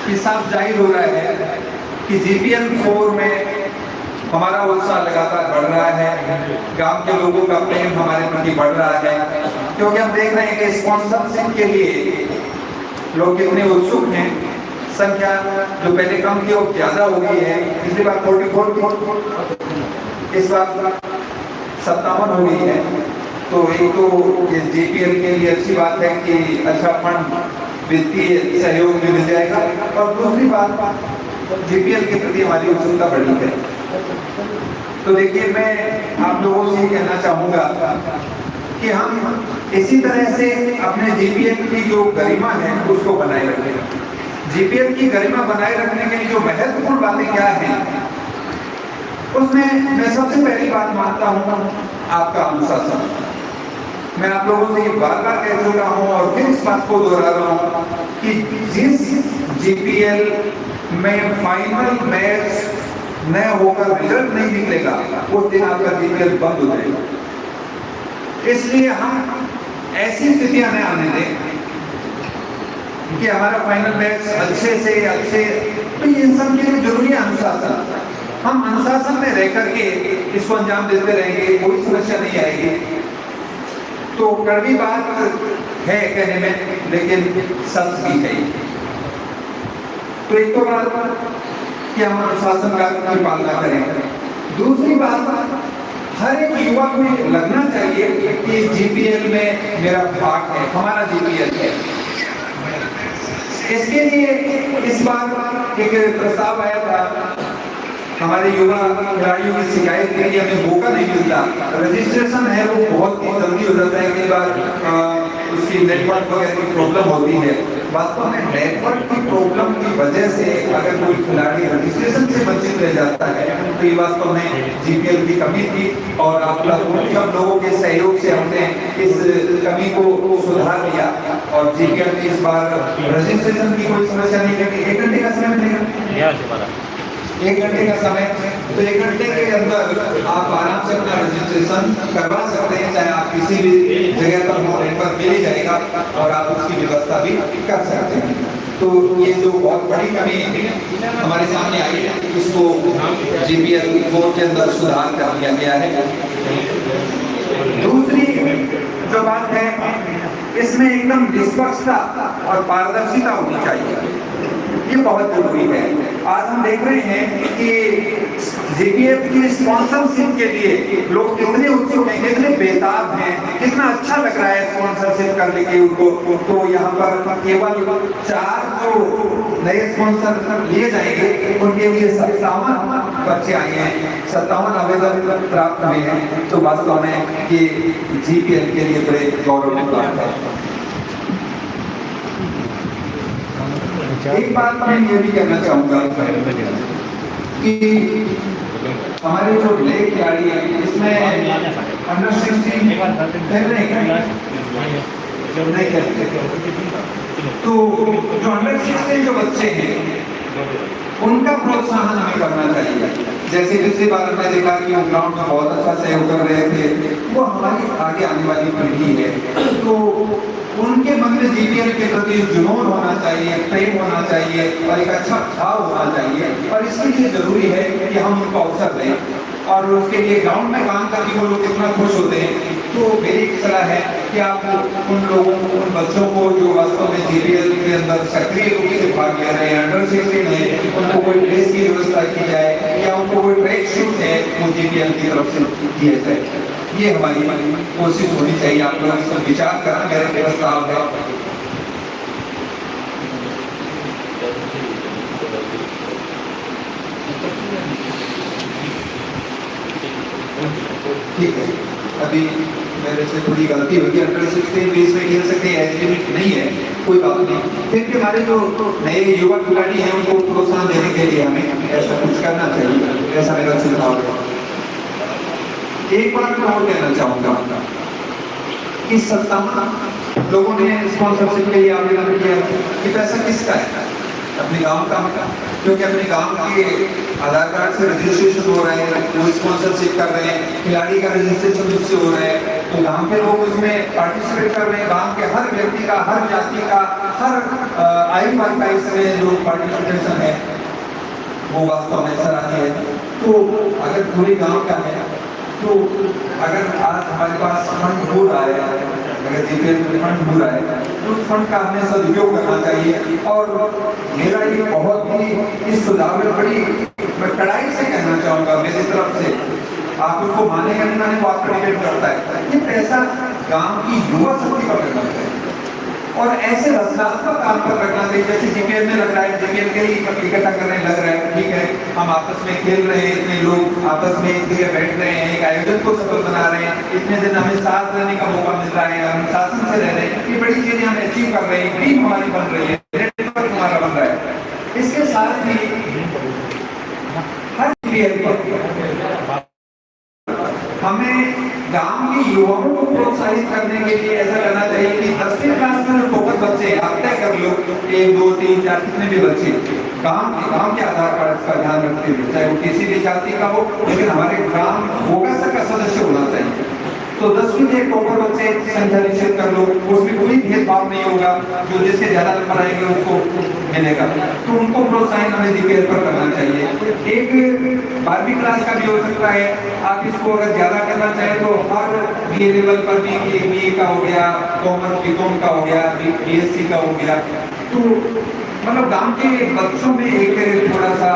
कि साफ जाहिर हो रहा है कि जीपीएल 4 में हमारा उत्साह लगातार बढ़ रहा है, गांव के लोगों का प्रेम हमारे प्रति बढ़ रहा है, क्योंकि हम देख रहे हैं कि स्पॉन्सरशिप के लिए लोग कितने उत्सुक हैं। संख्या जो पहले कम थी वो ज्यादा हो गई है। पिछली बार 44 थी, इस बार 57 हो गई है। तो एक तो ये जीपीएल के लिए अच्छी बात है कि अच्छा फंड वित्तीय सहयोग भी मिल जाएगा, और दूसरी बात जीपीएल के प्रति हमारी उत्सुकता बढ़ी है। तो देखिए, मैं आप लोगों से कहना चाहूंगा कि हम इसी तरह से अपने जीपीएल की जो गरिमा है उसको बनाए रखें। जीपीएल की गरिमा बनाए रखने के लिए जो महत्वपूर्ण बातें क्या हैं, उसमें मैं सबसे पहली बात मानता हूं आपका अनुशासन। मैं आप लोगों से बार बार कह चुका हूं और फिर इस बात को दोहरा रहा हूं कि जिस जीपीएल में फाइनल मैच न होकर रिजल्ट नहीं निकलेगा, उस दिन आपका जीपीएल बंद हो जाएगा। इसलिए हम ऐसी स्थितियां न आने दें कि हमारा फाइनल मैच अच्छे से अच्छे, तो ये इन सब के लिए जरूरी है अनुशासन। हम अनुशासन में रह करके इसको अंजाम देते रहेंगे, कोई समस्या नहीं आएगी। तो कड़वी बात है कहने में, लेकिन सच भी है। तो एक तो बात कि हम अनुशासन की पालना करें। दूसरी बात, हर एक युवक में लगना चाहिए कि जीपीएल में मेरा भाग है, हमारा जीपीएल है। इसके लिए इस बार एक प्रस्ताव आया था, हमारे युवा खिलाड़ियों की शिकायत के लिए हमें मौका नहीं मिलता। रजिस्ट्रेशन है वो बहुत जल्दी हो जाता है, कई बार उसकी नेटवर्क वगैरह की प्रॉब्लम होती है। वास्तव में नेटवर्क की प्रॉब्लम की वजह से अगर कोई खिलाड़ी रजिस्ट्रेशन से वंचित रह जाता है तो ये वास्तव में जीपीएल की कमी थी, और आप सब लोगों के सहयोग से हमने इस कमी को सुधार लिया और जीपीएल में इस बार रजिस्ट्रेशन की कोई समस्या नहीं है। 1 घंटे का समय मिलेगा, 1 घंटे का समय, तो 1 घंटे के अंदर आप आराम से अपना रजिस्ट्रेशन करवा सकते हैं, चाहे आप किसी भी जगह पर हो, नेटवर्क मिल जाएगा और आप उसकी व्यवस्था भी कर सकते हैं। तो ये जो बहुत बड़ी कमी हमारे सामने आई है, इसको जीपीएल 4 के अंदर सुधार कर दिया गया है। दूसरी जो बात है, इसमें एकदम निष्पक्षता और पारदर्शिता होनी चाहिए, ये बहुत जरूरी है। आज हम देख रहे हैं कि जीपीएल की स्पॉन्सरशिप के लिए लोग कितने उत्सुक हैं, कितने बेताब हैं, कितना अच्छा लग रहा है स्पॉन्सरशिप करने के उनको। तो यहाँ पर केवल 4 जो नए स्पॉन्सर लिए जाएंगे, उनके लिए 57 बच्चे आए हैं, 57 आवेदन प्राप्त हुए हैं। तो वास्तव में ये जीपीएल के लिए बड़े गौरव की बात है। एक बात मैं ये भी कहना चाहूंगा कि हमारे जो नए खिलाड़ी हैं, इसमें अंडर 16 खेल रहे हैं, नहीं खेलते। तो जो अंडर 16 जो बच्चे हैं, उनका प्रोत्साहन हमें करना चाहिए। जैसे पिछली बार हमने देखा कि वो ग्राउंड में बहुत अच्छा सहयोग कर रहे थे, वो हमारी आगे आने वाली पीढ़ी है। तो उनके मन में जीपीएल के प्रति जुनून होना चाहिए, प्रेम होना चाहिए और एक अच्छा भाव होना चाहिए, और इसके लिए जरूरी है कि हम उनको अवसर दें और उसके लिए ग्राउंड में काम करके वो लोग कितना खुश होते हैं। तो मेरी एक सलाह है कि आप उन लोगों को, उन बच्चों को जो वास्तव में जीपीएल के अंदर सक्रिय रूप से भाग ले रहे हैं, अंडर 16 है, उनको कोई ड्रेस की व्यवस्था की जाए या उनको कोई ट्रैक शूट है वो जीपीएल की तरफ से दिया जाए। ये हमारी कोशिश होनी चाहिए। आप लोग इस पर विचार करना मेरा प्रस्ताव है। ठीक है, अभी मेरे से थोड़ी गलती होगी, अंडर 16 बीच में खेल सकते हैं, एज लिमिट नहीं है, कोई बात नहीं। फिर भी हमारे जो नए युवा खिलाड़ी हैं उनको प्रोत्साहन देने के लिए हमें ऐसा कुछ करना चाहिए, ऐसा मेरा सुझाव है। एक बात मैं और कहना चाहूंगा कि 57 लोगों ने स्पॉन्सरशिप के लिए आवेदन किया कि पैसा किसका है, अपने गांव का, क्योंकि अपने गांव के आधार कार्ड से रजिस्ट्रेशन हो रहे हैं, वो स्पॉन्सरशिप कर रहे हैं, खिलाड़ी का रजिस्ट्रेशन उससे हो रहा है। तो गांव के लोग उसमें पार्टिसिपेट कर रहे हैं। गांव के हर व्यक्ति का, हर जाति का, हर आयु वर्ग का इसमें जो पार्टिसिपेशन है वो वास्तव में सराहनीय है। तो अगर पूरे गांव का है तो अगर आज हमारे पास फंड हो रहा है, अगर जीपीएल में फंड हो रहा है तो उस फंड का हमें सदुपयोग करना चाहिए। और मेरा ये बहुत ही इस सुझाव में बड़ी मैं कड़ाई से कहना चाहूँगा मेरी तरफ से, आप उसको मानेंगे नहीं माने वो आपको डिपेंड करता है, ये पैसा गांव की युवा शक्ति पर लगना चाहिए और ऐसे रचनात्मक काम पर लगना चाहिए। जैसे जीपीएल में लग रहा है, जीपीएल के ही इकट्ठा करने लग रहा है, ठीक है, हम आपस में खेल रहे हैं, इतने लोग आपस में एक जगह बैठ रहे हैं, एक आयोजन को सफल बना रहे हैं, इतने दिन हमें साथ रहने का मौका मिल रहा है, हम शासन से रह रहे हैं, ये बड़ी चीजें हम अचीव कर रहे हैं, टीम हमारी बन रही है, नेटवर्क हमारा बन रहा है। इसके साथ ही हर जीपीएल पर हमें गांव के युवाओं को प्रोत्साहित करने के लिए ऐसा करना चाहिए कि 10वीं क्लास में जो टॉपर बच्चे आप तय कर लो, 1 2 3 4 कितने भी बच्चे गांव के आधार कार्ड का ध्यान रखते हुए, चाहे वो किसी भी जाति का हो, लेकिन हमारे ग्राम होगा का सदस्य होना चाहिए। तो 10वीं के टॉपर बच्चे संख्या निश्चित कर लो, उसमें कोई भेदभाव नहीं होगा, जो जिसके ज्यादा नंबर आएंगे उसको मिलेगा, तो उनको प्रोत्साहन हमें जीपीएल पर करना चाहिए। एक 12वीं क्लास का भी हो सकता है, आप इसको अगर ज्यादा करना चाहें तो हर बीए लेवल पर भी बीए का हो गया, कॉमर्स बीकॉम का हो गया, बीएससी का हो गया, तो मतलब गांव के बच्चों में एक थोड़ा सा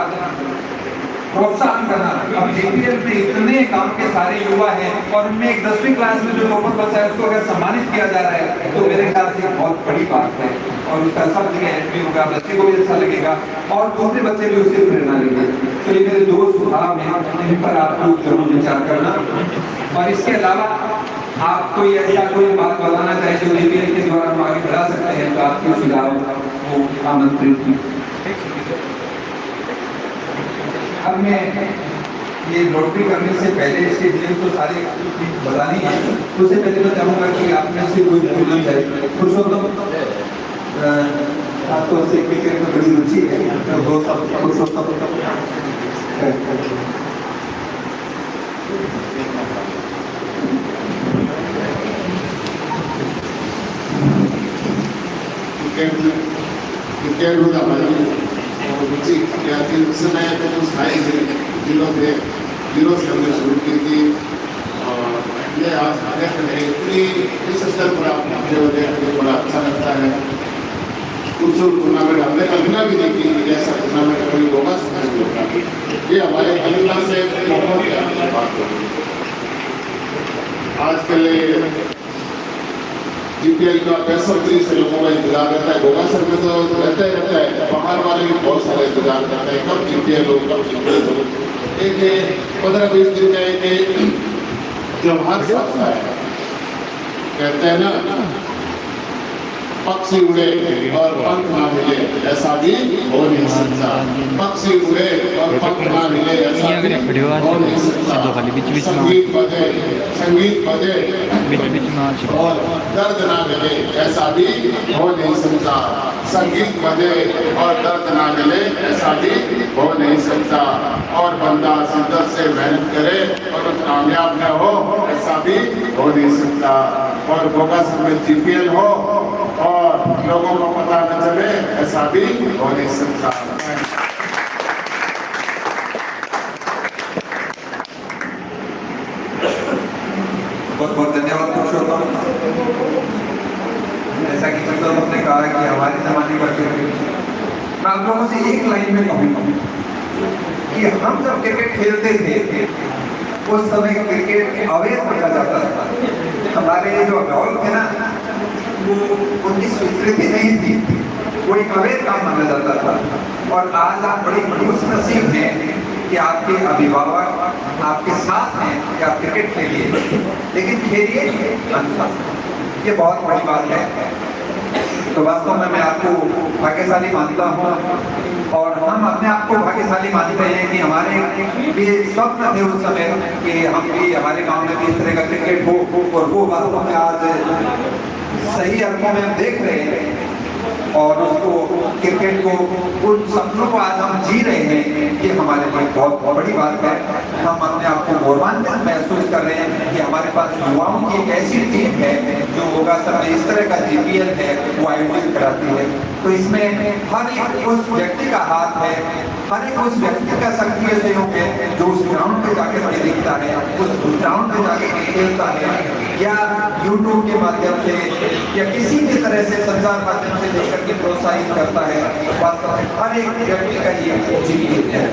प्रोत्साहन करना। अब जीपीएल में इतने गांव के सारे युवा हैं और उनमें एक 10वीं क्लास में जो टॉपर बच्चा है उसको अगर सम्मानित किया जा रहा है तो मेरे ख्याल से बहुत बड़ी बात है और उसका सब जगह एंट्री होगा, बच्चे को भी अच्छा लगेगा और दूसरे बच्चे भी उससे प्रेरणा लेंगे। तो ये मेरे 2 सुझाव हैं, इन पर आप लोग जरूर विचार करना। और इसके अलावा आप कोई ऐसा कोई बात बताना चाहे जो जीपीएल के द्वारा हम आगे बढ़ा सकते हैं तो आपके सुझाव को आमंत्रित की। अब मैं ये लॉटरी करने से पहले इसके नियम तो सारे बतानी है, उससे पहले मैं चाहूँगा कि आप में से कोई बोलना चाहिए। पुरुषोत्तम आपको से क्रिकेट में बड़ी रुचि है, तो दो सब पुरुषोत्तम क्रिकेट में हमारी रुचि क्या थी उस समय तो कुछ हाई जिलों में जीरो से हमने शुरू की थी और ये आज देख रहे इतनी इस स्तर पर आप देखने बड़ा अच्छा लगता है। खूबसूरत टूर्नामेंट हमने कल्पना भी नहीं की कि ऐसा टूर्नामेंट कभी होगा, ये हमारे कल्पना से बहुत बात होगी। आजकल जीपीएल का 65 से लोगों का इंतजार रहता है, गोगासर में तो रहता ही रहता है, बाहर वाले भी बहुत सारे इंतजार करते हैं कब जीपीएल हो, कब जीपीएल हो। एक 15-20 दिन का एक त्योहार आता है, कहते हैं ना पक्षी उड़े और पंख ना हिले ऐसा भी हो नहीं सकता, पक्षी उड़े और पंख ना हिले ऐसा भी हो नहीं सकता। संगीत बजे और दर्द ना मिले ऐसा भी हो नहीं सकता, संगीत बजे और दर्द ना मिले ऐसा भी हो नहीं सकता। और बंदा शिद्दत से मेहनत करे और कामयाब न हो ऐसा भी हो नहीं सकता। और गोगासर में जीपीएल हो और लोगों को पता न चले ऐसा भी हो नहीं सकता। बहुत बहुत धन्यवाद पुरुषोत्तम। जैसा कि पुरुषोत्तम ने कहा कि हमारे जमाने का क्रिकेट, मैं आप लोगों से एक लाइन में कहूँगा कि हम जब क्रिकेट खेलते थे उस समय क्रिकेट अवैध माना जाता था। हमारे जो अभिभावक थे ना वो उनकी स्वीकृति नहीं थी, वो एक अवैध काम माना जाता था। और आज आप बड़ी खुशनसीब हैं कि आपके अभिभावक आपके साथ हैं कि आप क्रिकेट खेलिए, लेकिन खेलिए अनुशासन, ये बहुत बड़ी बात है। तो वास्तव में मैं आपको भाग्यशाली मानता हूँ और हम अपने आप को भाग्यशाली मानते हैं कि हमारे भी स्वप्न थे उस समय कि हम भी हमारे गांव में भी इस तरह का क्रिकेट हो, और वो वास्तव में आज सही अर्थों में हम देख रहे हैं और उसको क्रिकेट को, उन सपनों को आज हम जी रहे हैं, ये हमारे लिए बहुत बड़ी बात है। हम अपने आप को गौरवान्वित महसूस कर रहे हैं कि हमारे पास युवाओं की एक ऐसी टीम है जो योगासन में इस तरह का जीपीएल है वो आयोजित कराती है। तो इसमें हर एक उस व्यक्ति का हाथ है, हर एक उस व्यक्ति का सक्रिय सहयोग है जो उस ग्राउंड पे जाकर के दिखता है, उस ग्राउंड पे जाकर के खेलता है, या यूट्यूब के माध्यम से या किसी भी तरह से संचार माध्यम से लेकर के प्रोत्साहित करता है। वास्तव में हर एक व्यक्ति का ये जीवन है।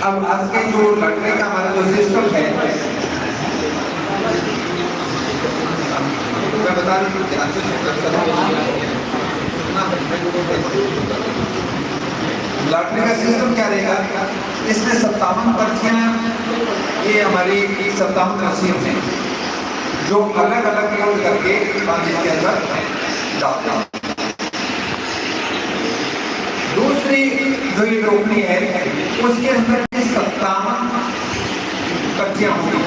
अब आज के जो लड़ने का हमारा जो सिस्टम है, मैं बता रही हूँ कि अच्छे लड़ने का सिस्टम क्या रहेगा, इसमें 57 पर्चियां, ये हमारी 57 रसीद हैं जो अलग अलग फोल्ड करके हम इसके अंदर डालते हैं। दूसरी जो ये टोकरी है उसके अंदर 57 पर्चियां होंगी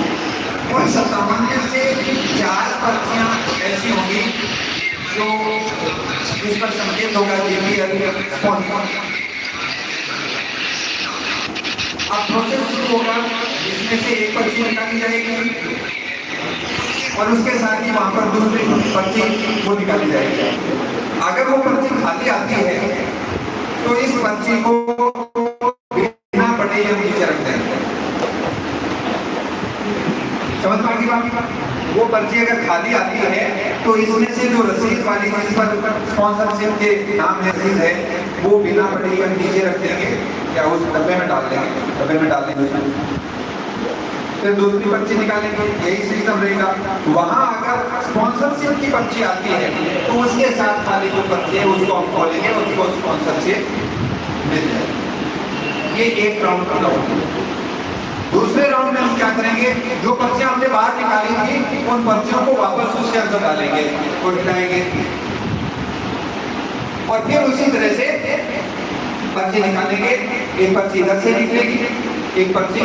और 57 में से 4 पर्चियां ऐसी होंगी जो इस पर संकेत होगा जीपीएल स्पॉन्सर। अब प्रोसेस शुरू होगा, इसमें से एक पर्ची निकाली जाएगी और उसके साथ ही वहां पर दूसरी पर्ची वो निकाली जाएगी। अगर वो पर्ची खाली आती है तो इस पर्ची को बिना पढ़े हम नीचे रख देंगे। समझ में आ गई बात? वो पर्ची अगर खाली आती है तो इसमें से जो रसीद वाली जिस पर स्पॉन्सरशिप के नाम रसीद है वो बिना पढ़े हम नीचे रख देंगे या उस डब्बे में डाल देंगे, डब्बे में डाल देंगे। फिर दूसरी पर्ची निकालेंगे, यही सिस्टम रहेगा। वहां अगर स्पॉन्सरशिप की पर्ची आती है तो उसके साथ वाली जो पर्ची है उसको हम खोलेंगे, उसको स्पॉन्सरशिप मिल जाएगी। ये एक राउंड का होगा। दूसरे राउंड में हम क्या करेंगे, जो पर्चियां हमने बाहर निकाली थी उन पर्चियों को वापस उसके अंदर डालेंगे, उठाएंगे और फिर उसी तरह से पर्ची निकालेंगे। एक पर्ची इधर से निकलेगी, एक पर्ची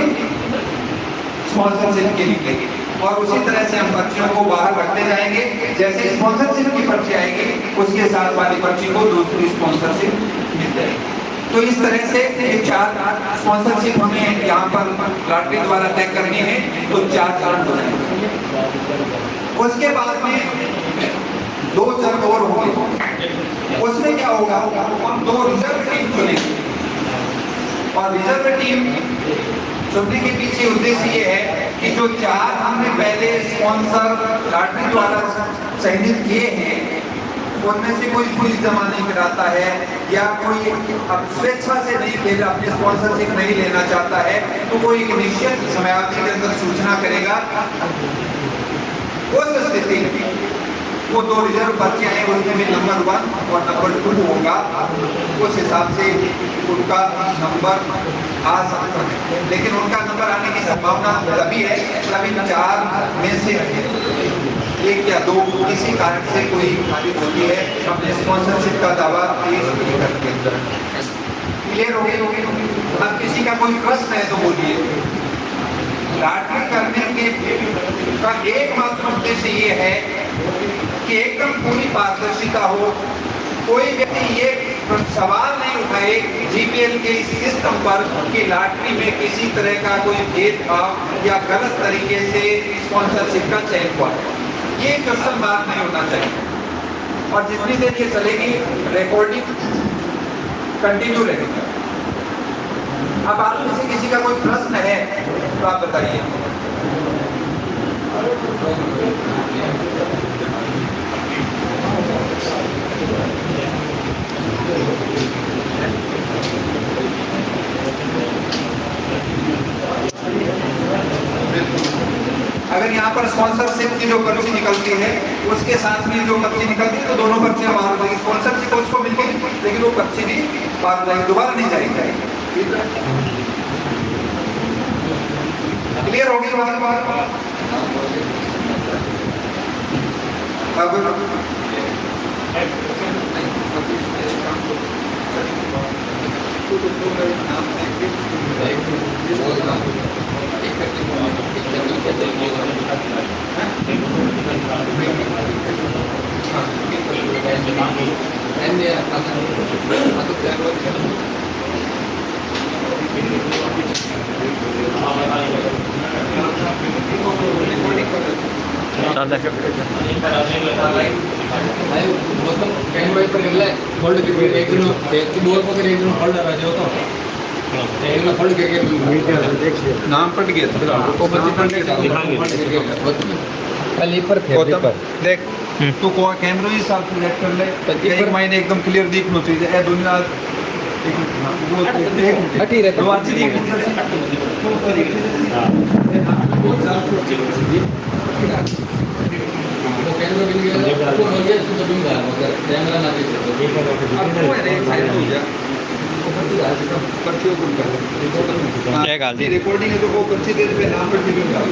स्पॉन्सरशिप की निकलेगी और उसी तरह से हम पर्चियों को बाहर रखते जाएंगे। जैसे स्पॉन्सरशिप की पर्ची आएगी उसके साथ वाली पर्ची को दूसरी स्पॉन्सरशिप मिल जाएगी। तो इस तरह से 4 स्पॉन्सरशिप हमें यहाँ पर लॉटरी द्वारा तय करनी है, तो 4 चार्ट हो जाएंगे। उसके बाद में 2 जब और होंगे, उसमें क्या होगा, हम 2 रिजर्व टीम चुनेंगे और रिजर्व टीम चुनने के पीछे उद्देश्य ये है कि जो 4 हमने पहले स्पॉन्सर लॉटरी द्वारा चयनित किए हैं उनमें से कोई फीस जमा नहीं कराता है या कोई अब स्वेच्छा से नहीं खेल अपने स्पॉन्सरशिप नहीं लेना चाहता है तो वो एक निश्चित समयावधि के अंदर सूचना करेगा। उस स्थिति में वो 2 रिजर्व पर्चियां हैं उसमें भी नंबर 1 और नंबर 2 होगा। उस हिसाब से उनका नंबर आ सकता है, लेकिन उनका नंबर आने की संभावना तभी है तभी 4 में से 1 या 2 किसी कारण से कोई खारिज होती है, अपने स्पॉन्सरशिप का दावा पेश नहीं करते। क्लियर हो गई? अब किसी का कोई प्रश्न है तो बोलिए। लॉटरी करने के का एकमात्र उद्देश्य ये है कि एकदम पूरी पारदर्शिता हो, कोई व्यक्ति ये सवाल नहीं उठाए जीपीएल के इस सिस्टम पर कि लॉटरी में किसी तरह का कोई भेदभाव या गलत तरीके से स्पॉन्सरशिप का चयन हुआ। ये क्वेश्चन बात नहीं होना चाहिए और जितनी देर ये चलेगी रिकॉर्डिंग कंटिन्यू रहेगी। अब आप में से किसी का कोई प्रश्न है तो आप बताइए। अगर यहाँ पर स्पॉन्सरशिप की जो पर्ची निकलती है उसके साथ में जो पर्ची निकलती है तो दोनों पर्चियां बाहर हो जाएगी। स्पॉन्सरशिप उसको मिल गई लेकिन वो पर्ची नहीं बाहर हो जाएगी, दोबारा नहीं जाएगी। क्लियर हो गई बात? अब चालू మొత్తం క్యాన్ వైపు వెళ్ళే హోల్డ్ కి ఏకను డోర్ పక్కన ఏకను హోల్డ్ రాజు तो ఏకను హోల్డ్ करके नाम पट गया को बच्चे पर कल पर देख तू को कैमरा ही साफ सिलेक्ट कर ले एक महीने एकदम क्लियर दिख लो चीज ए दुनिया हटी रहता दो अच्छी दिख वो कैमरा भी नहीं है तो हो गया तो दूंगा मगर कैमरा ना दे आपको है एक साइड हो गया पर्चियों को क्या गाल दी रिकॉर्डिंग है तो वो पर्ची दे पे नाम पर भी डाल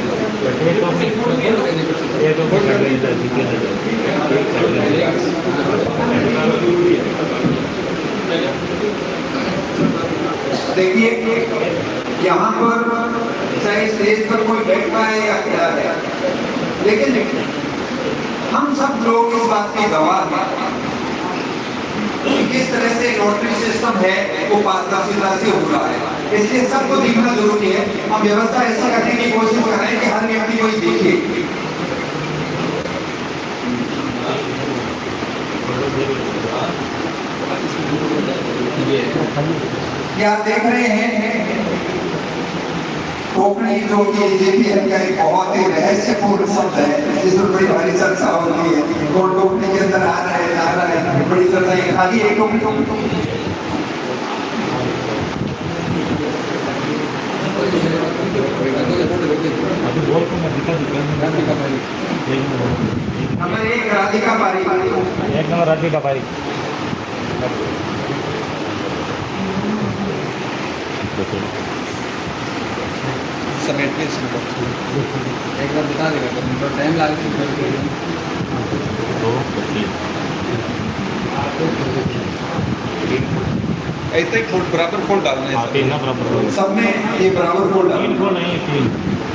देखिए यहाँ पर चाहे स्टेज पर कोई बैठा है या खड़ा है, लेकिन हम सब लोग इस बात की गवाह हैं कि किस तरह से लॉटरी सिस्टम है वो पारदर्शिता से हो रहा है। इसलिए सबको देखना जरूरी है। हम व्यवस्था ऐसी करने की कोशिश कर रहे हैं कि हर व्यक्ति को ही देखे। क्या आप देख रहे हैं कोंकणी जो कि जेपीएल का एक बहुत ही रहस्यपूर्ण शब्द है, जिसमें बड़ी भारी चर्चा होती है। कौन कोंकणी के अंदर आ रहा है, जा रहा है, बड़ी चर्चा है। खाली एक नंबर 1 राधिका पारी, एक नंबर राधिका पारी समेट के इसमें एक बार बता देगा तो टाइम लगेगा ऐसे ही फोल्ड बराबर फोल्ड डालना है तीन ना बराबर सब में ये बराबर फोल्ड डालना तीन को नहीं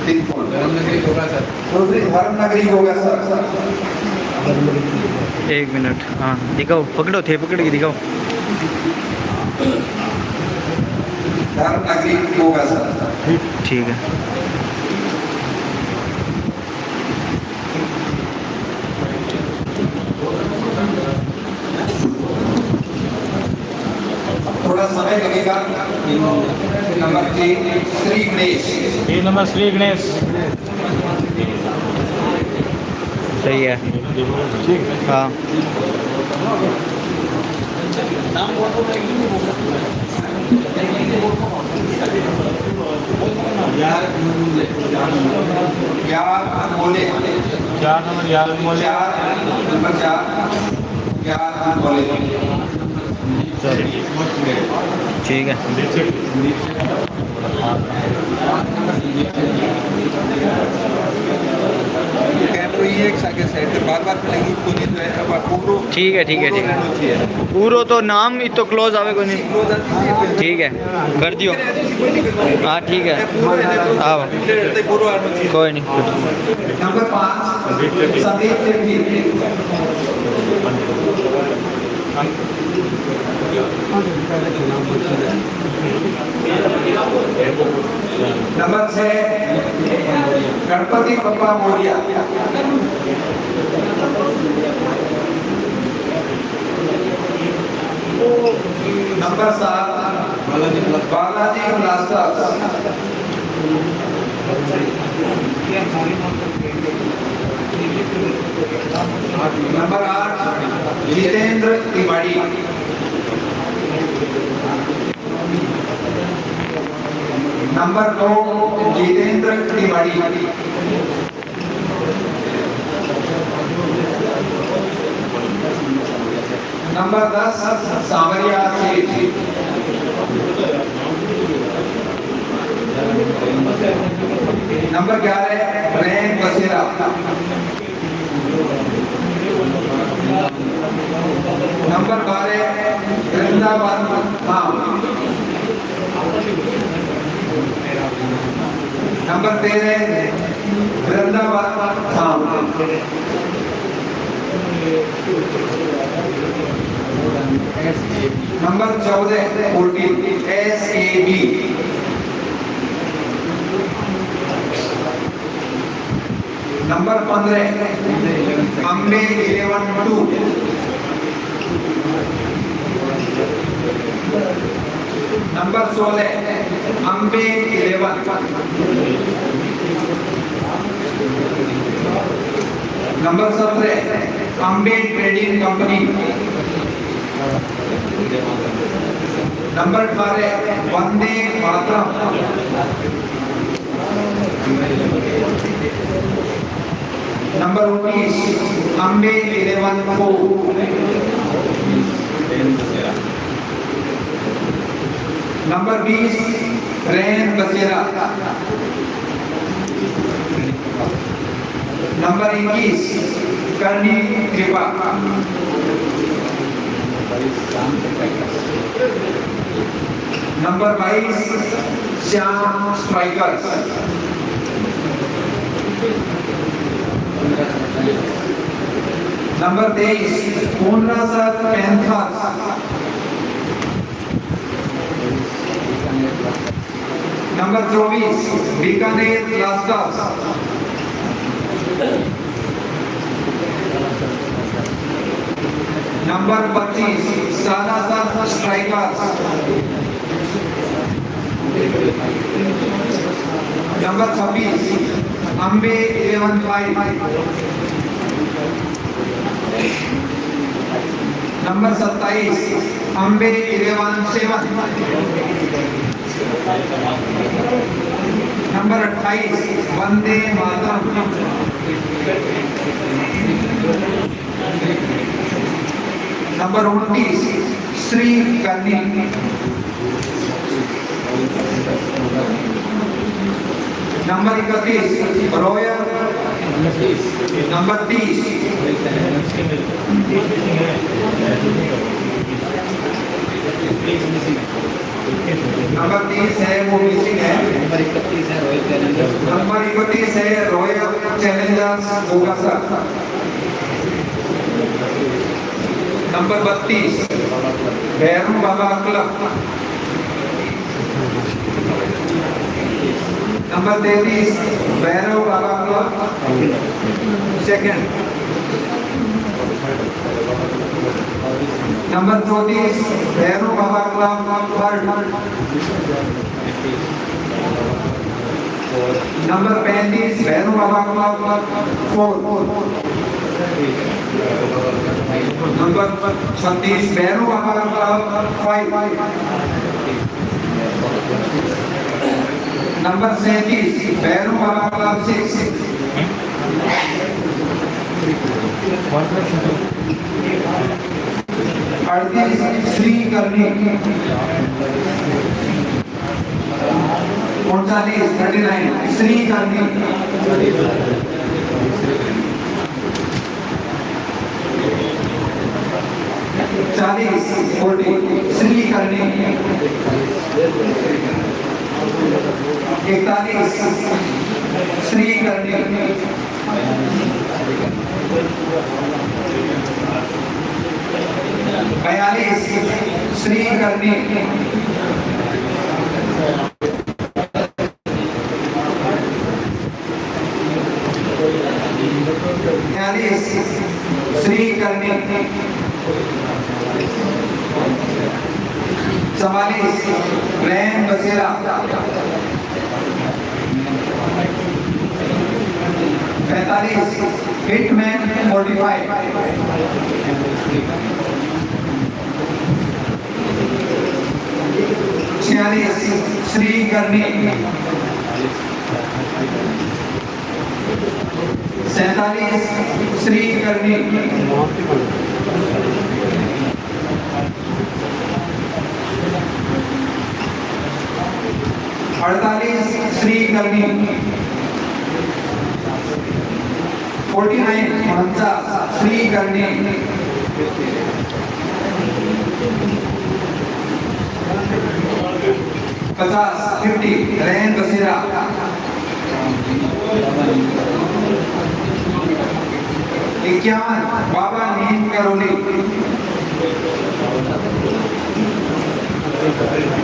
तीन फोल्ड धर्मनगरी होगा सर दूसरी धर्मनगरी हो गया सर। एक मिनट हाँ दिखाओ पकड़ो थे पकड़ के दिखाओ धर्मनगरी होगा सर। ठीक है थोड़ा समय लगेगा। नंबर 3 श्री गणेश, तीन नंबर श्री गणेश सही है हाँ यार बोले 4 नंबर यार बोले नंबर 4 यार बोले ठीक है कैमरा ये एक साइड साइड पे बार-बार लगी को नहीं तो है। अब पूरो ठीक है ठीक है ठीक है पूरो तो नाम ही तो क्लोज आवे कोई नहीं ठीक है कर दियो हाँ ठीक है हाँ कोई नहीं number 5 Sandeep Sethi, number 6 Ganpati Pappa Maurya, number 7 Balaji blasters, number 8 Jitendra Tiwari, number 9 Jitendra Tiwari, number 10 Sanwariya Seth, number 11 Rain Basera, number 12 Vrindavan Dham, number 13 Vrindavan Dham, number 14 SAB, number 15 Ambe 11-2, number 16 Ambe 11, number 17 Ambe trading company, number 18 Vande Mataram, number 19 Ambe 11-4, number 20 Rain Basera, number 21 Karni Kripa, number 22 Shyam strikers, number 23 Purnasar panthers, number 24 Bikaner blasters, number 25 Salasar strikers, number 26 Ambe 11-5, number 27 Ambe 11-7, number 28 Vande Mataram, number 29 Shri Karni, number 31 royal, number 30 number 30 है वो missing है, number 31 है royal Challengers बोगासर, number 32 Bhairu बाबा club, number 33 Bhairav बाबा club second, number 34 Bhairu बाबा club third, number 35 Bhairu बाबा club fourth, number 36 Bhairu बाबा club 5, number 37 Bhairu बाबा club 6, Shri करनी 39 श्री करनी, 40 श्री करनी, 41 श्री करनी, 42 श्री करनी, 43 श्री करनी, 44 रैन बसेरा, 45 हिटमैन 45, 46 श्री करनी, 47 श्री करनी, 48 श्री करनी, 49 50 श्री करनी, 50 रैन बसेरा, 51 बाबा नीम करोली,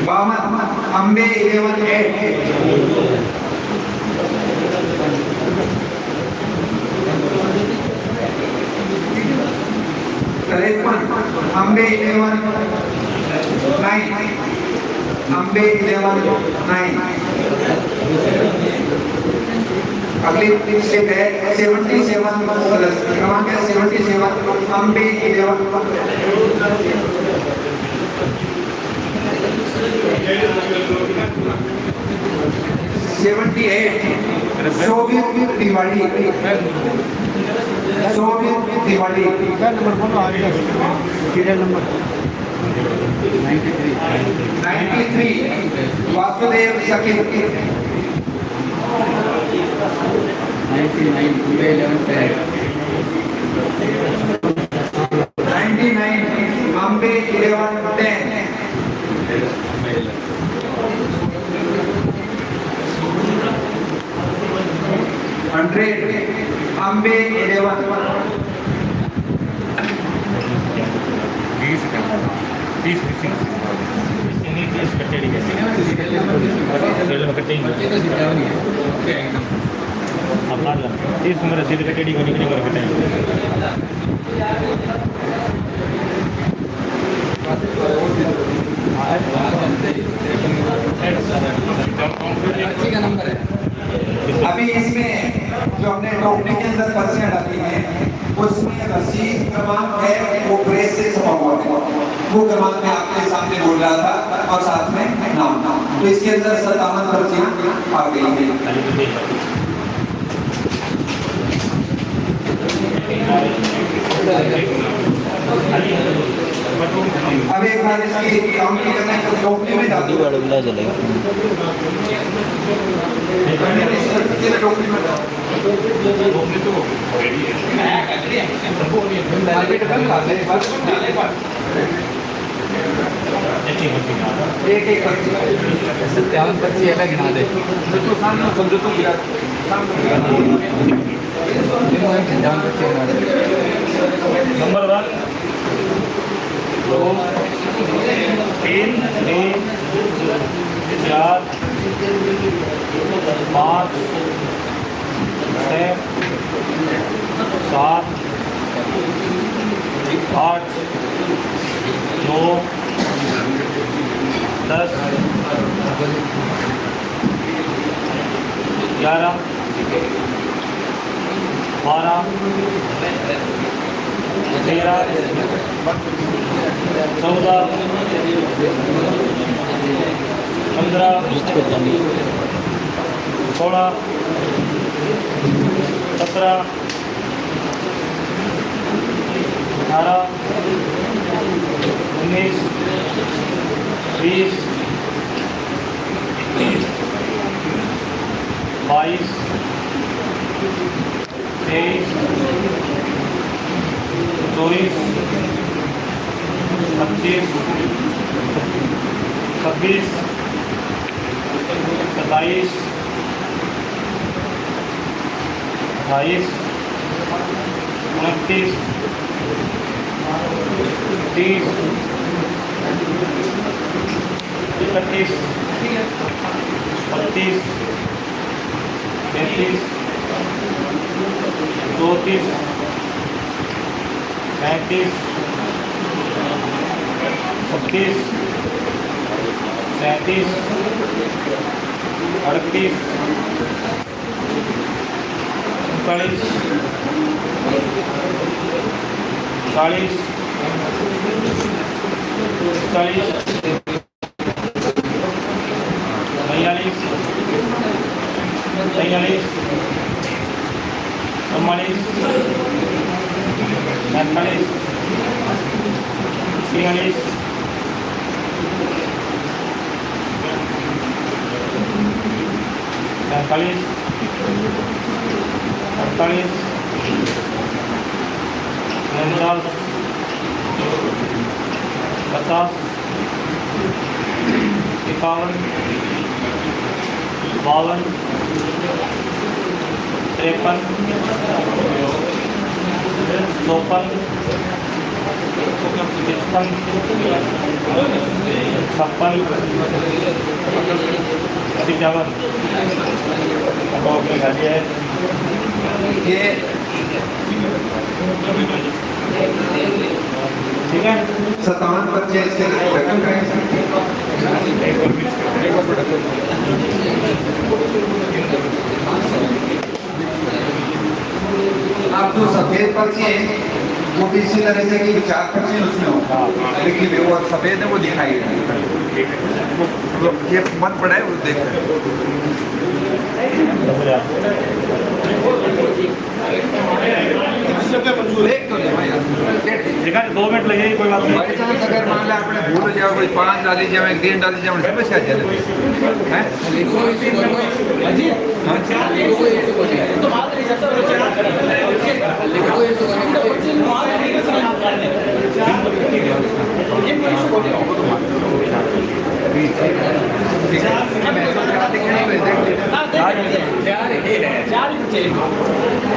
52 अम्बे 11-8, Ambe 11 9 Ambe 11 9 अगली स्टेप है 77 प्लस क्रमांक है 77 Ambe 78 शोभित तिवारी नंबर बोलो आगे सीरियल नंबर 93 वासुदेव सखी 99 Ambe 11 10 100 Ambe 11 अभी इसमें जो हमने टोकने के अंदर पर्चियां डाली हैं उसमें रसीद क्रमांक है वो प्रेस से छपा हुआ है, वो क्रमांक मैं आपके सामने बोल रहा था और साथ में नाम। तो इसके अंदर 57 पर्चियां आ गई हैं। अब एक बार इसकी काउंटिंग करना है तो टोकने में डाल दो। एक एक 57 पर्ची अलग गिना दे तो सामने समझो तो गिरा नंबर 1 2 3 4 5 6 7 8 9 10 11 12 13 14 15 16 17 18 19 20 22 23 24 25 26 27 28 29 30 31 32 33 34 35 36 37 38 39 40 41 42 ये ठीक है 57 पर्चे इसके दाखिल करें। आप जो सफेद पर्चे हैं वो भी इसी तरह से कि 4 पर्चे उसमें हो, लेकिन वो सफेद है वो दिखाई वो ये मन पड़ा है वो देख देखा 2 मिनट लगेगी कोई बात नहीं। बाई चांस अगर मान लो आपने भूल जाओ कोई 5 डाली जाए 3 डाली जाए समस्या आ जाए हैं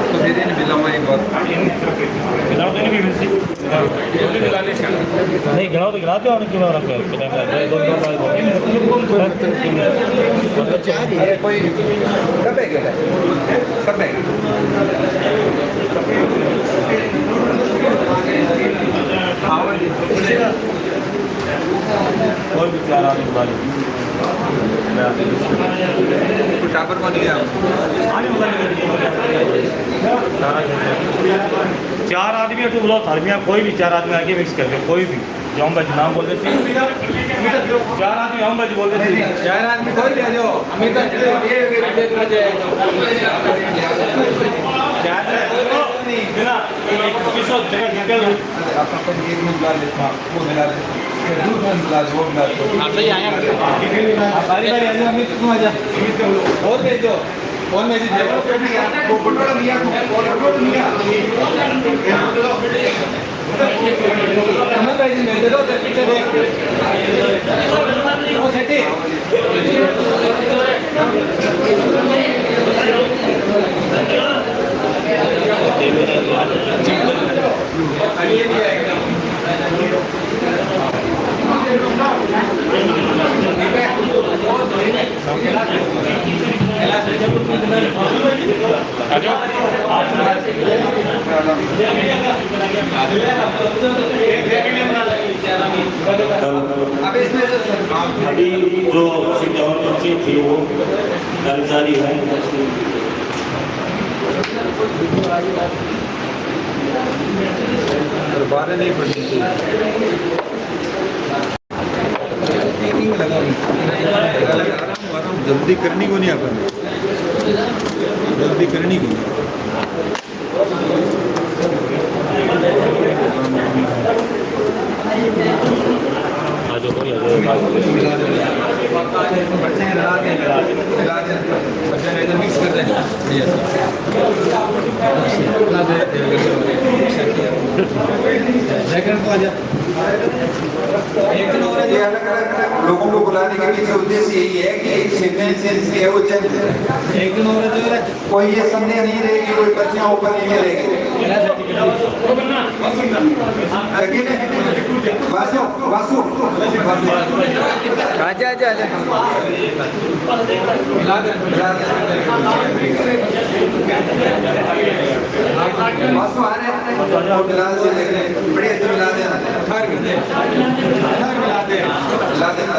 तो दे देने बिल्ला मैं एक बार गिलाओ तो नहीं मिलती नहीं गिलाओ तो गिलाते हो क्यों रख अरे कोई कब है क्या कब है और भी 4 आदमी वाली टापर कौन लिया 4 आदमी तो बुलाओ थारमिया कोई भी 4 आदमी आके मिक्स करके कोई भी जो हम बच नाम बोलते थे 4 आदमी हम बच बोलते थे 4 आदमी कोई ले जाओ बिना किसो जगह निकल आपका पर एक मिला ले वो मिला ले फिर दूसरा मिला ले वो मिला ले आप सही आए आप बारी बारी आ जाओ अमित तुम आ जा और भेजो कौन भेज दे वो बटोरा लिया बटोरा लिया हमें भेज दे दो पीछे देख वो सेठी अब इसमें अभी जो सिक्योरिटी थी वो कर्मचारी है बारह नहीं पड़ती जल्दी करनी को नहीं अपन जल्दी करनी को मिक्स कर दें ये अलग अलग लोगों को बुलाने के पीछे उद्देश्य यही है कि सेंटेंस के वो चेंज कोई ये संदेह नहीं रहेगी कोई बच्चियां ऊपर नहीं रहेगी वासु वासु आजा आजा आजा वासु आ रहे हैं मिला से देख रहे हैं बढ़िया से मिला देना मिला देना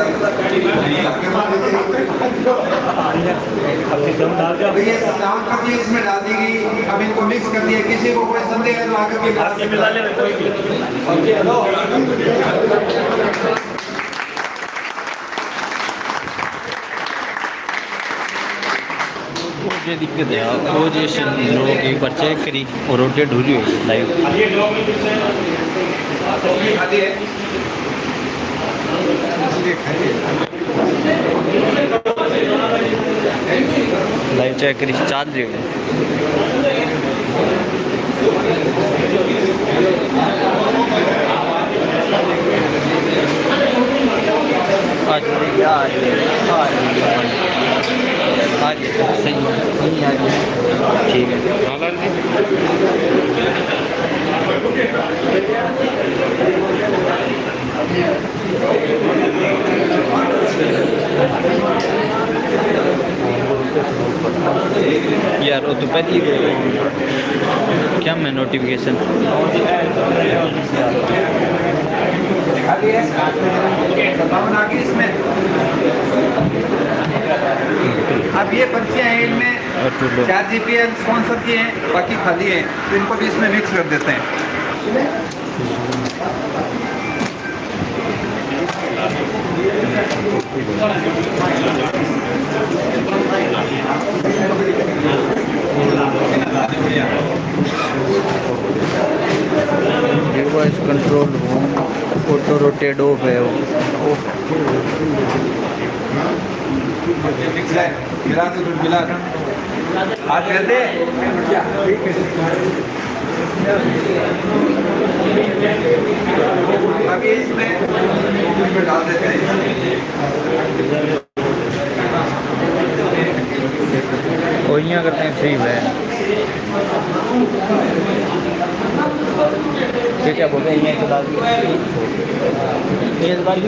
ये 57 पर्ची इसमें डाल दी गई अब इनको मिक्स कर दिया किसी को कोई संदेह है तो आकर के मिला ले कोई भी ये दिक्कत है वो जैसे लोगों की पर्चे करी और रोटे ढूंढी हुई लाइव लाइव चेक करी चाल रही है आज सही ठीक है यार वो तो पहली क्या मैं नोटिफिकेशन गई है 57 आ गई इसमें। अब ये पर्चियाँ हैं, इनमें 4 GPL स्पॉन्सर किए हैं, बाकी खाली हैं, तो इनको भी इसमें मिक्स कर देते हैं। Device control room auto rotate of है वो। मिला दो, मिला हाथ कर दे। अभी इसमें डाल देते हैं। और यहाँ करते हैं सही है। क्या बोलते हैं ये तो डाल ये डाल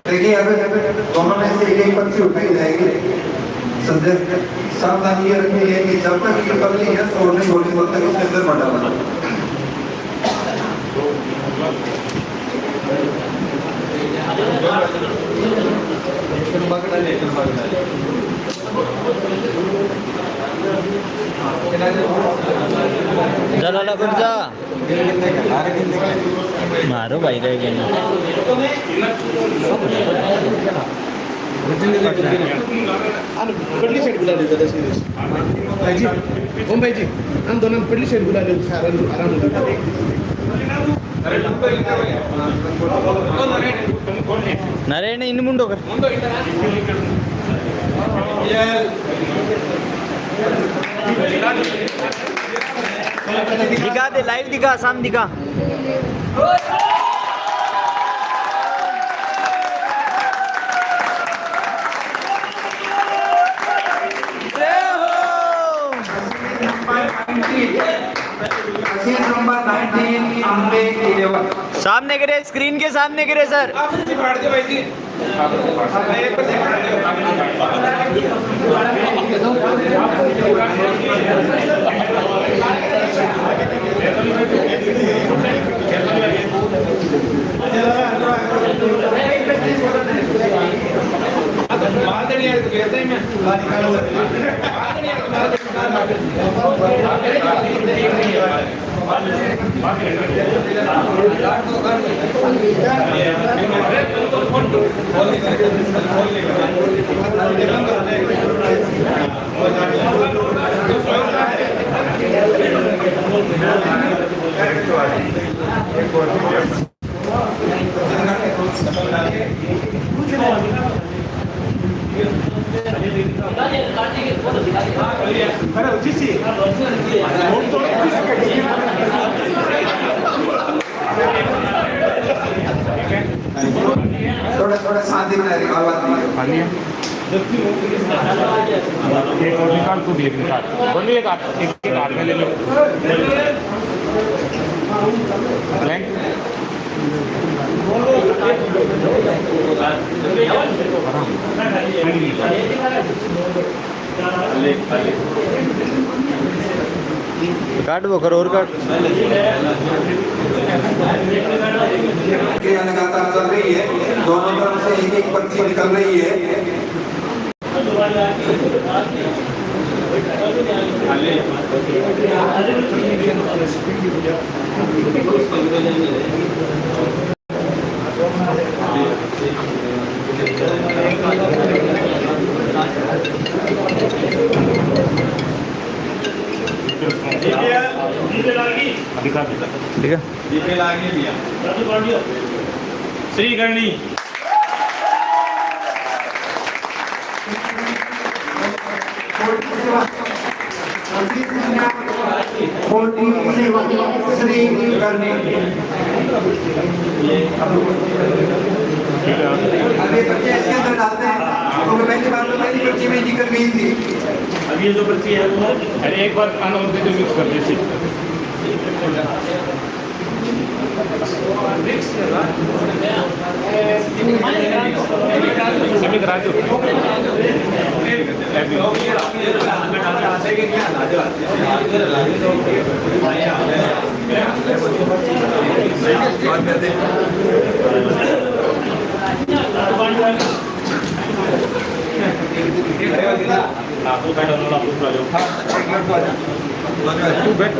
देखिए अब दोनों में से एक पर्ची उठाई जाएगी। सावधानी ये रखनी है कि जब तक ये पर्ची यस और नहीं होगी तब तक इसके अंदर मत डालना। जलाला कर जा मारो भाई रह गए ना। पडली साईड गुलाल होता सिरीज भाईजी ओम भाईजी हम दोनों पडली साईड गुलाल आराम होता नारायण इन मुंडो कर दिखा दे, लाइव दिखा, सामने दिखा। सामने करे, स्क्रीन के सामने करे सर। थोड़ा थोड़ा शांति बनाए रखिए, आवाज नहीं है। एक और निकाल, तू भी एक निकाल, बोलिए एक हाथ में ले लो। ब्लैंक काट वो करो और काट। क्रिया लगातार चल रही है, दोनों तरफ से एक एक पर्ची निकल रही है। ठीक है श्री करणी श्री करनी। अभी बच्चे इसके अंदर डालते हैं, तो पहली बार तो पहली पर्ची में निकल गई थी। अब ये जो पर्ची है वो अरे एक बार खाना होते तो मिक्स कर देती समित राजू आपको बैठ होना तू बैठ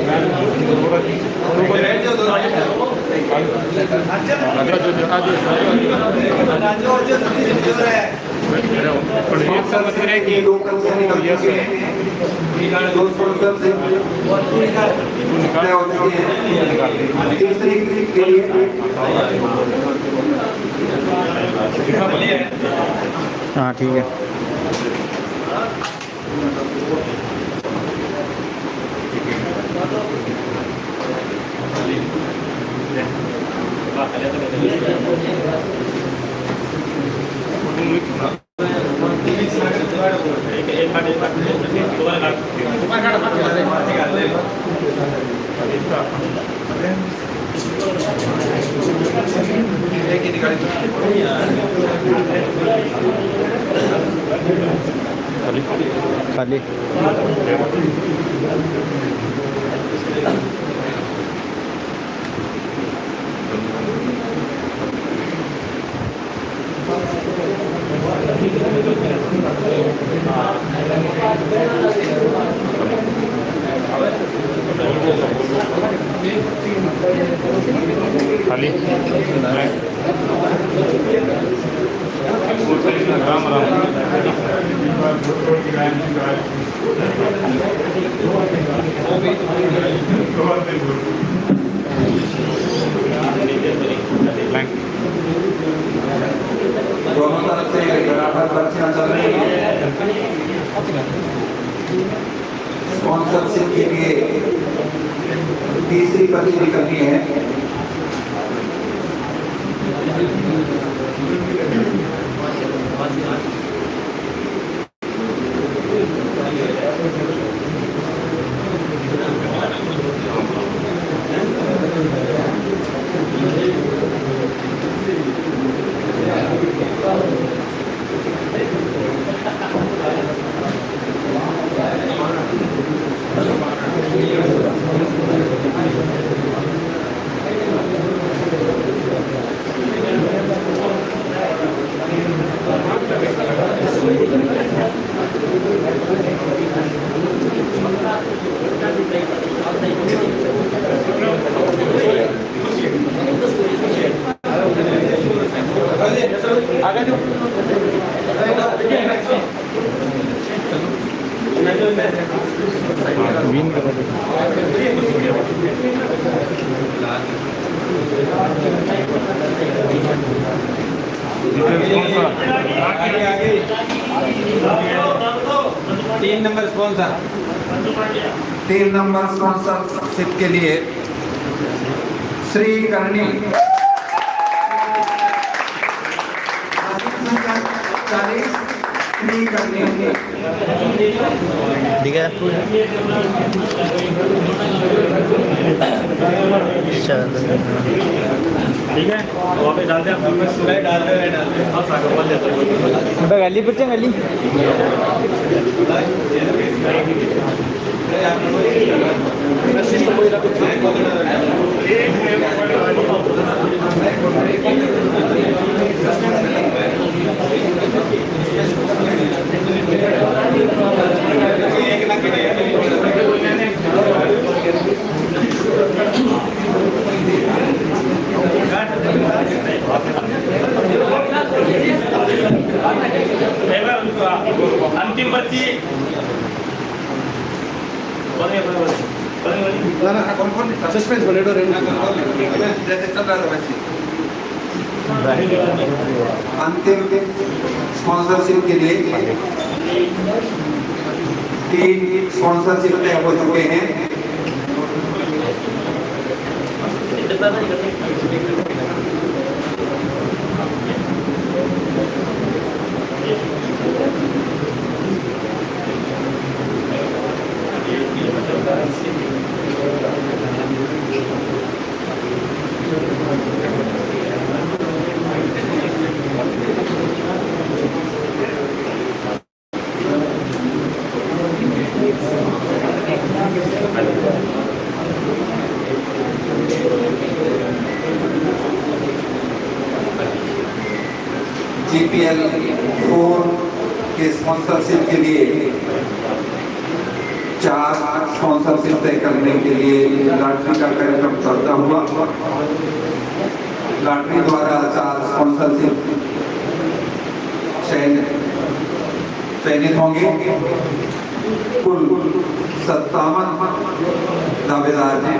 हाँ ठीक है। खाली खाली राम राम दोनों तरफ से बराबर पर्चियां चल रही हैं। स्पॉन्सरशिप के लिए तीसरी पर्ची निकलनी है। तीन नंबर स्पॉन्सर 3 नंबर स्पॉन्सरशिप के लिए श्री करनी 40 श्री करनी। ठीक है ठीक है वहाँ पे डाल दे गली पर गली अंतिम पर्ची सस्पेंस बनेडो जैसे चल रहा था वैसे अंतिम स्पॉन्सरशिप के लिए की स्पॉन्सरशिप तय हो चुके हैं। GPL 4 के स्पॉन्सरशिप के लिए 4 स्पॉन्सरशिप तय करने के लिए लॉटरी का कार्यक्रम चलता हुआ, लॉटरी द्वारा 4 स्पॉन्सरशिप चयनित होंगे। कुल 57 दावेदार हैं।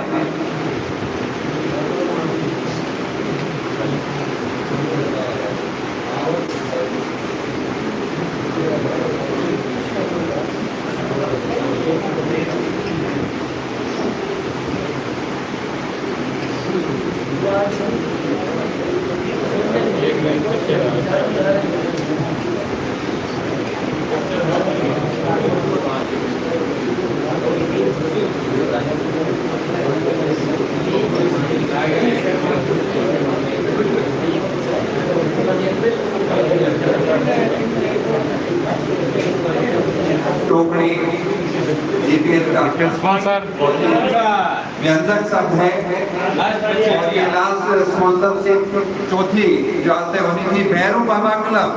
टोकरी GPL का स्पॉन्सर व्यंजक शब्द है और ये लास्ट स्पॉन्सरशिप चौथी जो आज तय होनी थी भैरू बाबा क्लब।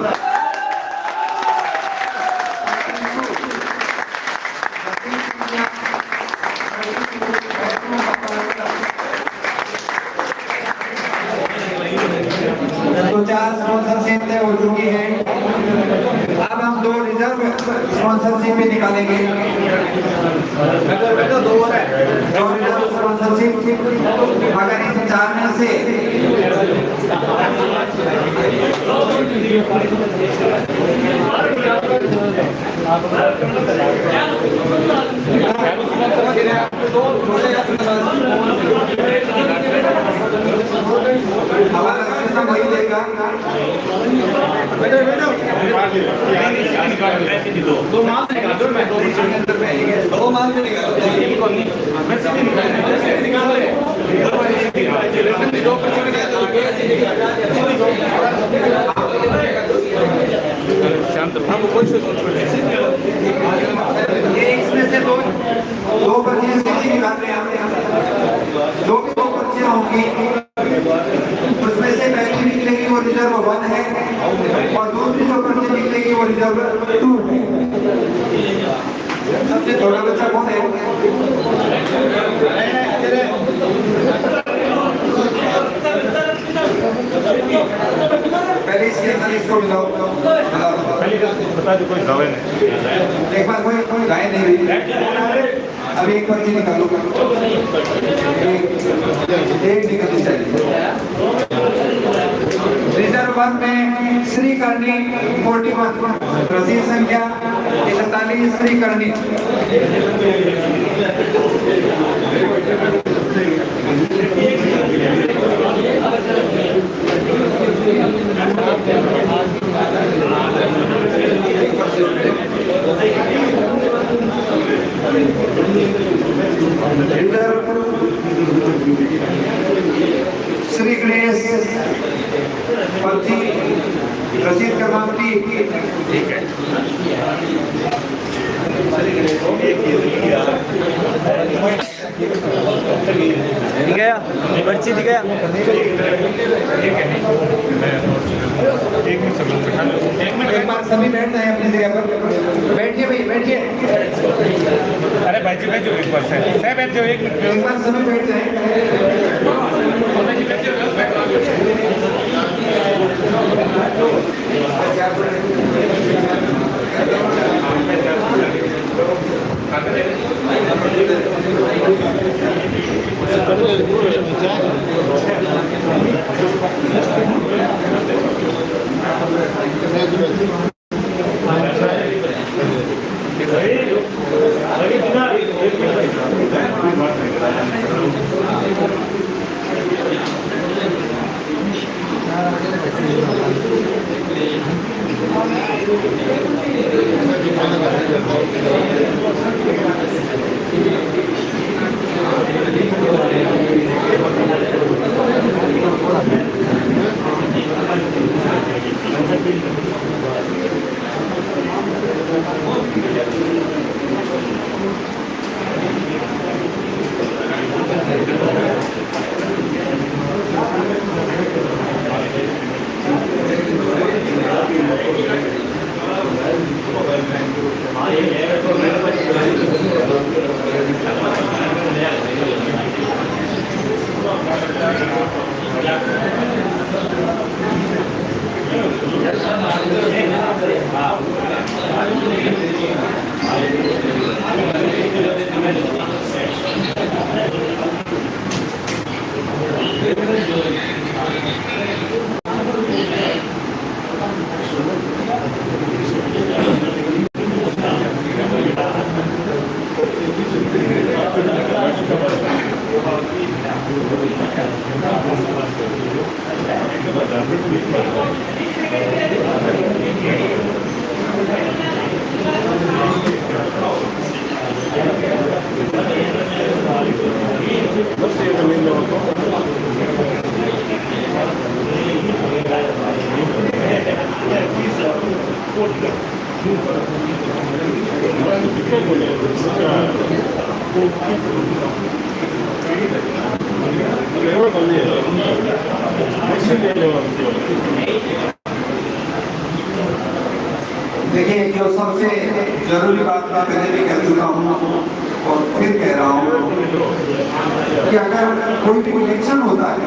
तो 4 स्पॉन्सरशिप तय हो चुकी है। अब हम 2 रिजर्व स्पॉन्सरशिप भी निकालेंगे। 2 रिजर्व स्पॉन्सरशिप अगर इन 4 में से हमारा सिस्टम वही देगा। दो माल निकाल दो, मैं 2 माल निकाल इसमें से 2 पर्चियां निकाल रहे हैं। 2 पर्चियां होंगी, उसमें से पहली निकलेगी वो रिजर्व 1 है और दूसरी जो पर्ची निकलेगी वो रिजर्व 2 है। सबसे छोटा बच्चा कौन है? पहले इसके अंदर इसको मिलाओ। बता दो कोई जावे नहीं। एक बार कोई गाय नहीं रही। अभी एक पर्ची निकालो। एक निकलनी चाहिए। रिजर्व 1 में श्री करनी 41, रसीद संख्या 41 श्री करनी। श्री गणेश पर्ची रसीद क्रमांक 3। ठीक है। गया पर्ची दिख गया। एक बार सभी बैठ जाए अपनी जगह पर। बैठिए भाई, बैठिए। अरे भाई जी बैठो, एक बार से बैठ जाओ। एक बार सभी बैठ जाए। देखिए, जो सबसे जरूरी बात मैं पहले भी कह चुका हूँ और फिर कह रहा हूँ कि अगर कोई भी इलेक्शन होता है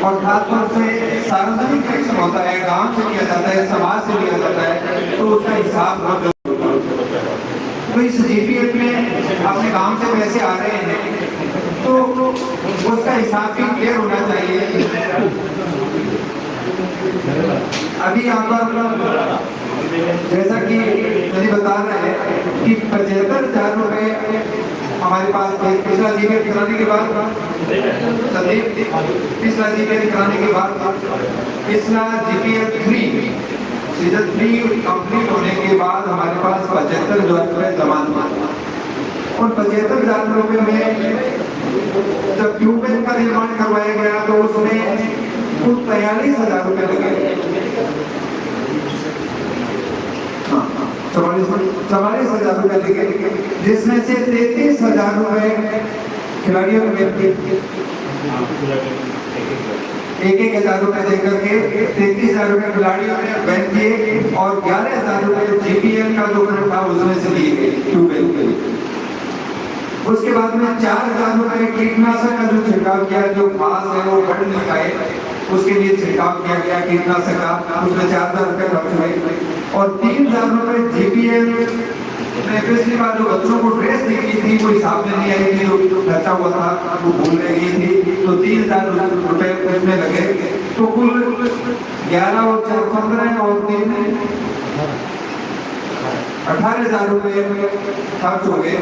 और खासतौर से सार्वजनिक इलेक्शन होता है, गांव से लिया जाता है, समाज से लिया जाता है, तो उसका हिसाब बहुत जरूरी होता है। तो इस जीपीएल में अपने गांव से पैसे आ रहे हैं तो उसका हिसाब भी क्लियर होना चाहिए। अभी यहाँ पर जैसा कि यदि बता रहे हैं कि 75,000 रुपए हमारे पास पिछला जीपीएल कराने के बाद पिछला जीपीएल कराने के बाद पिछला जीपीएल 3 सीजन 3 कंप्लीट होने के बाद हमारे पास 75,000 रुपए जमा हुआ। उन 75,000 रुपए में जब ट्यूबवेल का निर्माण करवाया गया तो उसमें कुल 43,000 रुपए लगे। 44,000 रुपए लगे, जिसमें से 33,000 रुपए खिलाड़ियों ने एक 1,000 रुपए देकर के 33,000 रुपए खिलाड़ियों ने बैन किए और 11,000 रुपए जीपीएल का जो फंड था उसमें से लिए गए ट्यूबवेल के लिए। उसके बाद में 4,000 रुपए कीटनाशक का जो छिड़काव किया, जो घास है वो बढ़ नहीं पाए, उसके लिए छिड़काव किया गया कीटनाशक का, उसमें 4,000 रुपए खर्च हुए। और 3,000 रुपए जीपीएल ने पिछली बार जो बच्चों को ड्रेस दी गई थी वो हिसाब में नहीं आई थी, जो खर्चा हुआ था वो भूल गई थी, तो 3,000 रुपए उसमें लगे। तो कुल 11 और 4 15 और 3 18,000 रुपए खर्च हो गए।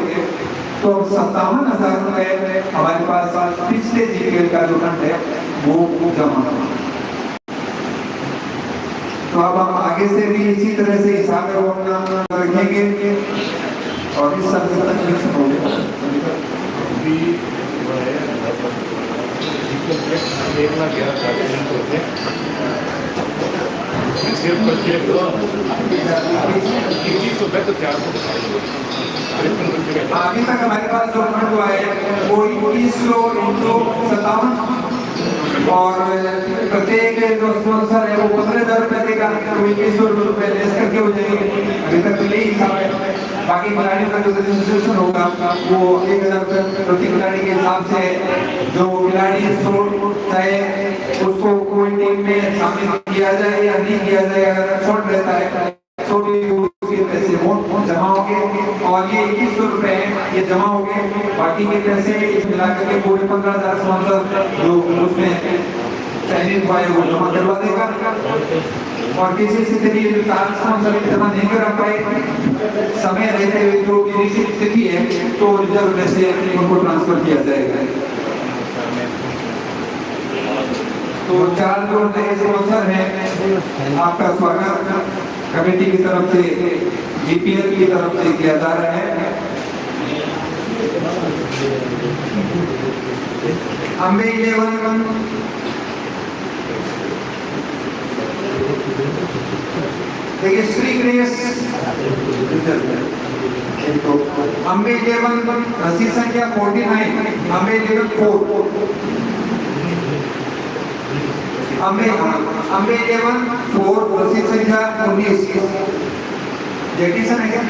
तो 57,000 रुपए हमारे पास पिछले जीपीएल का जो फंड है वो जमा हुआ। तो अब हम आगे से भी इसी तरह से हिसाब है वो अपना रखेंगे और इस सब से कनेक्शन हो गया। अभी तक हमारे पास जो फंड हुआ है वो 21,57 और प्रत्येक जो स्पॉन्सर है वो 15,000 रुपए देगा, तो 21,000 रुपए लेस करके हो जाएंगे। अभी तक तो यही हिसाब है। बाकी खिलाड़ियों का जो रजिस्ट्रेशन होगा वो 1,000 रुपए प्रति खिलाड़ी के हिसाब से, जो खिलाड़ी चाहे उसको कोई टीम में शामिल किया जाए या नहीं किया जाए, अगर छोट रहता है तो पैसे जमा होंगे और ये 21,000 रुपए ये जमा होंगे। बाकी के पैसे मिलाकर के पूरे 15,000 स्पॉन्सर जो उसमें चयनित हुआ है वो जमा करवा देगा। और किसी स्थिति में ट्रांसफर जमा नहीं कर पाए समय रहते हुए जो किसी स्थिति है तो रिजर्व में से उनको ट्रांसफर किया जाएगा। तो 4 जो नए स्पॉन्सर हैं आपका स्वागत कमेटी की तरफ से जीपीएल की तरफ से किया जा रहा है। अम्बे 11 देखिए श्री गणेश अम्बे 11 रसीद संख्या 49 अम्बे 11 4 अम्बे 11 4 रसीद संख्या 19 जेटीसन है क्या?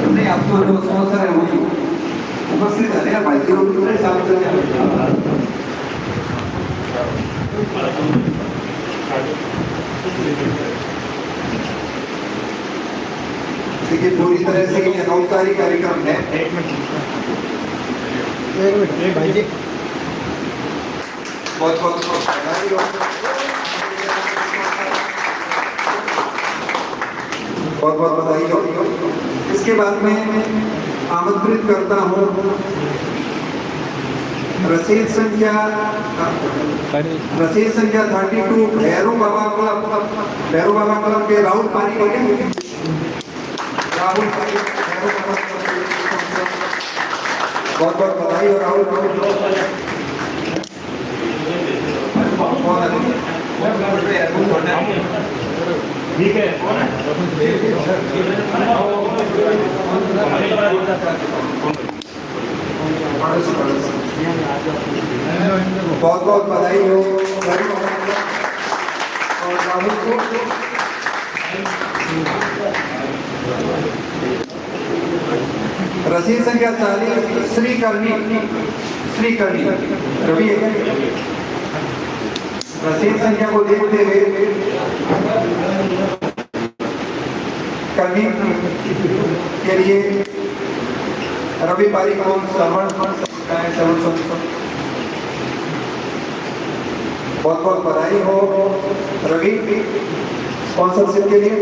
नहीं आप तो जो स्पॉन्सर है वही उपस्थित है ना भाई के साथ देखिए पूरी तरह से ये औपचारिक कार्यक्रम है। एक मिनट भाई जी बहुत बहुत बधाई हो। इसके बाद में आमंत्रित करता हूँ रसीद संख्या 32 भैरव बाबा क्लब के राहुल पारी को राहुल पारी बहुत बहुत बधाई हो राहुल। ठीक है बहुत बहुत बधाई हो और राहुल को रसीद संख्या 40 श्री करनी रवि रसीद संख्या को देखते हुए करनी के लिए रवि पारी को श्रवण बहुत बहुत बधाई हो रवि स्पॉन्सरशिप के लिए।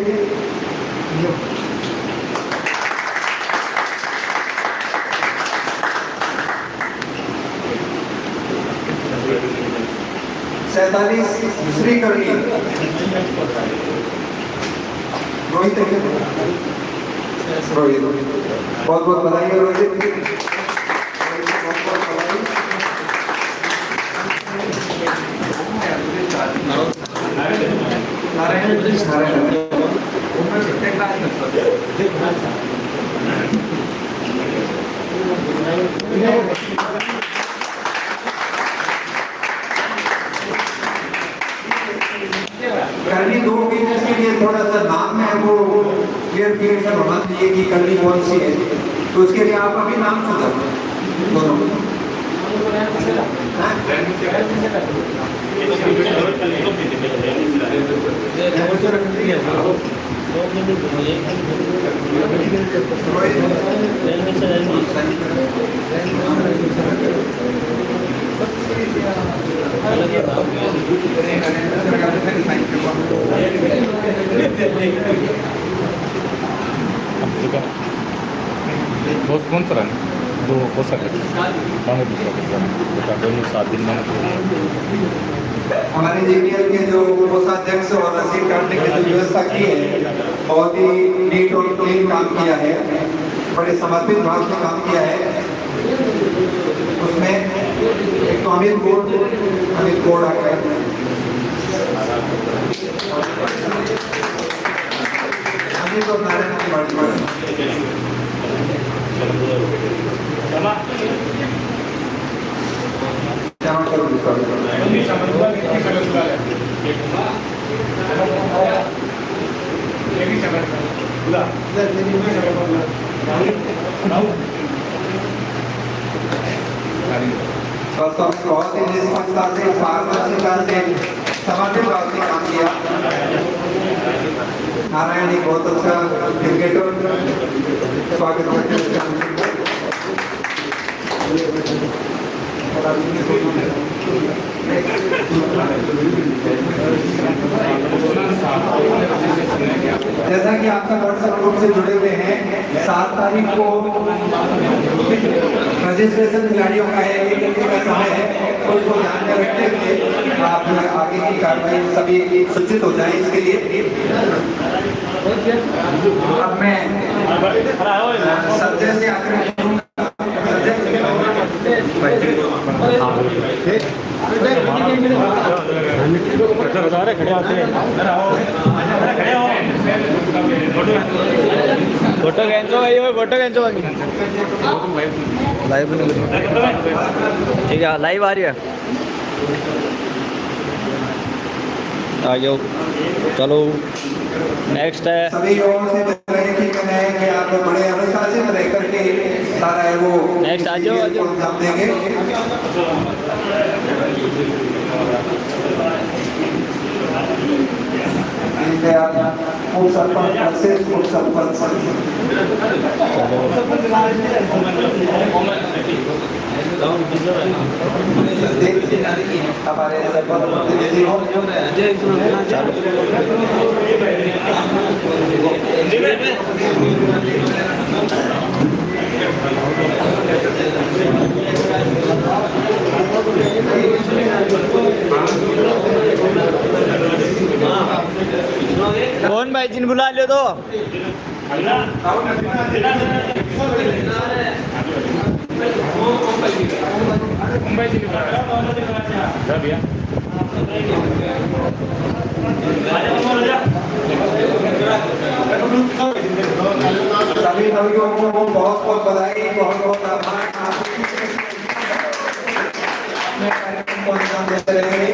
सैतालीस श्री करनी रोहित बहुत बहुत बधाई है रोहित। करनी 2 बिजनेस के लिए थोड़ा सा नाम है वो क्लियर होना चाहिए कि करनी कौन सी है, तो उसके लिए आप अभी नाम सुधार दोनों। दो स्पॉन्सर हैं, दो हो सकते दोनों 7 दिन में हमारे जीपीएल के जो कोषाध्यक्ष और रसीद काटने की जो व्यवस्था की है बहुत ही नीट और क्लीन काम किया है, बड़े समर्पित भाव से काम किया है। उसमें एक तो अमित कोड आ गया, अमित और नारायण की बात बहुत ही निष्पक्षता से पारदर्शिता से समर्पित भाव से काम किया। नारायण एक बहुत अच्छा क्रिकेटर, स्वागत करते हैं। जैसा कि आप सब व्हाट्सएप ग्रुप से जुड़े हुए हैं, 7 तारीख को रजिस्ट्रेशन खिलाड़ियों का है, 1 घंटे का समय है, तो उसको ध्यान में रखते हुए आप आगे की कार्रवाई सभी सूचित हो जाए इसके लिए। अब मैं संजय से आग्रह करूंगा, बता रहे खड़े आते हैं, खड़े हो फोटो खींचो भाई, फोटो खींचो बाकी लाइव ठीक है, लाइव आ रही है। आ जाओ, चलो नेक्स्ट है। सभी लोगों से है कि आप बड़े अनुशासित रह करके सारा है वो नेक्स्ट आ जाओ, आ जाओ। हम देंगे। उप सरपंच से उप सरपंच हमारे कौन भाई जिन बुला लियो तो सभी नवयुवकों को बहुत बहुत बधाई, बहुत बहुत आभार। कार्यक्रम को अंजाम देते रहेंगे।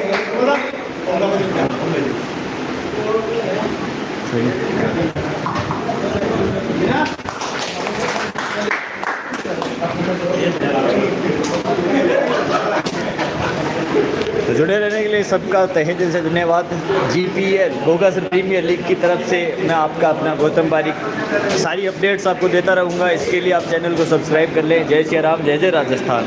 तो जुड़े रहने के लिए सबका तहे दिल से धन्यवाद। GPL गोगासर प्रीमियर लीग की तरफ से मैं आपका अपना गौतम बारिक सारी अपडेट्स आपको देता रहूँगा। इसके लिए आप चैनल को सब्सक्राइब कर लें। जय श्री राम, जय जय राजस्थान।